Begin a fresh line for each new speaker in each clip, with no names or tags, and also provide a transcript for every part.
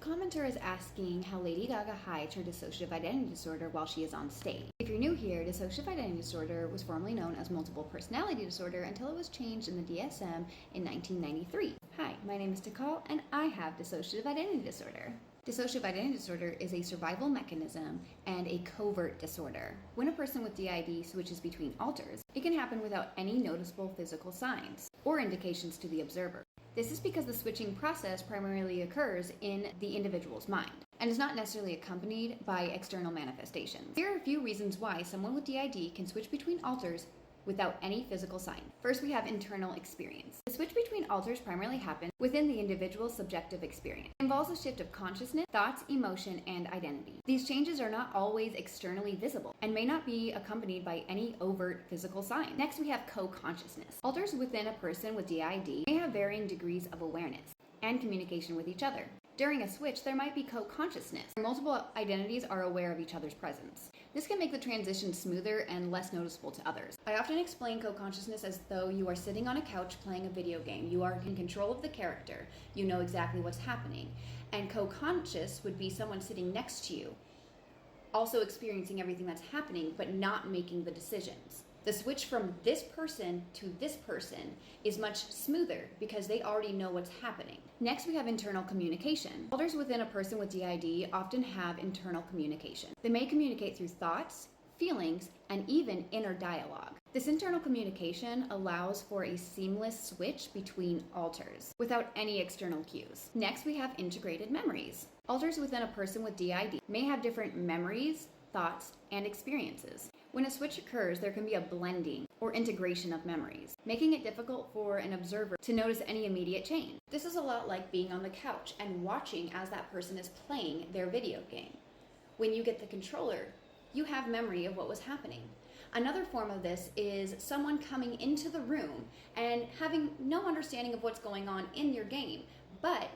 commenter is asking how Lady Gaga hides her dissociative identity disorder while she is on stage. If you're new here, dissociative identity disorder was formerly known as multiple personality disorder until it was changed in the DSM in 1993. Hi, my name is Tikal, and I have dissociative identity disorder. Dissociative identity disorder is a survival mechanism and a covert disorder. When a person with DID switches between alters, it can happen without any noticeable physical signs or indications to the observer. This is because the switching process primarily occurs in the individual's mind and is not necessarily accompanied by external manifestations. Here are a few reasons why someone with DID can switch between alters without any physical sign. First, we have internal experience. The switch between alters primarily happens within the individual's subjective experience. It involves a shift of consciousness, thoughts, emotion, and identity. These changes are not always externally visible and may not be accompanied by any overt physical sign. Next, we have co-consciousness. Alters within a person with DID may have varying degrees of awareness and communication with each other. During a switch, there might be co-consciousness, where multiple identities are aware of each other's presence. This can make the transition smoother and less noticeable to others. I often explain co-consciousness as though you are sitting on a couch playing a video game. You are in control of the character. You know exactly what's happening. And co-conscious would be someone sitting next to you, also experiencing everything that's happening, but not making the decisions. The switch from this person to this person is much smoother because they already know what's happening. Next, we have internal communication. Alters within a person with DID often have internal communication. They may communicate through thoughts, feelings, and even inner dialogue. This internal communication allows for a seamless switch between alters without any external cues. Next, we have integrated memories. Alters within a person with DID may have different memories, thoughts, and experiences. When a switch occurs, there can be a blending or integration of memories, making it difficult for an observer to notice any immediate change. This is a lot like being on the couch and watching as that person is playing their video game. When you get the controller, you have memory of what was happening. Another form of this is someone coming into the room and having no understanding of what's going on in your game, but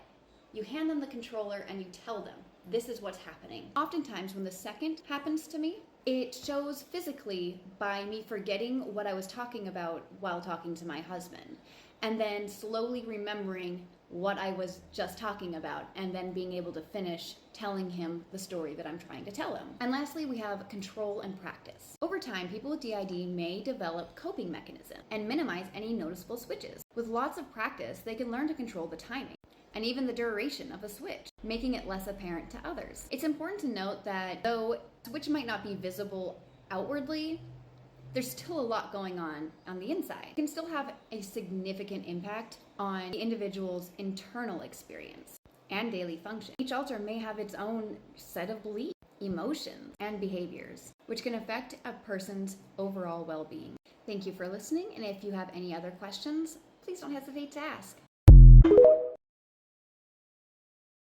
you hand them the controller and you tell them, this is what's happening. Oftentimes when the second happens to me, it shows physically by me forgetting what I was talking about while talking to my husband, and then slowly remembering what I was just talking about, and then being able to finish telling him the story that I'm trying to tell him. And lastly, we have control and practice. Over time, people with DID may develop coping mechanisms and minimize any noticeable switches. With lots of practice, they can learn to control the timing and even the duration of a switch, making it less apparent to others. It's important to note that though a switch might not be visible outwardly, there's still a lot going on the inside. It can still have a significant impact on the individual's internal experience and daily function. Each alter may have its own set of beliefs, emotions, and behaviors, which can affect a person's overall well-being. Thank you for listening, and if you have any other questions, please don't hesitate to ask.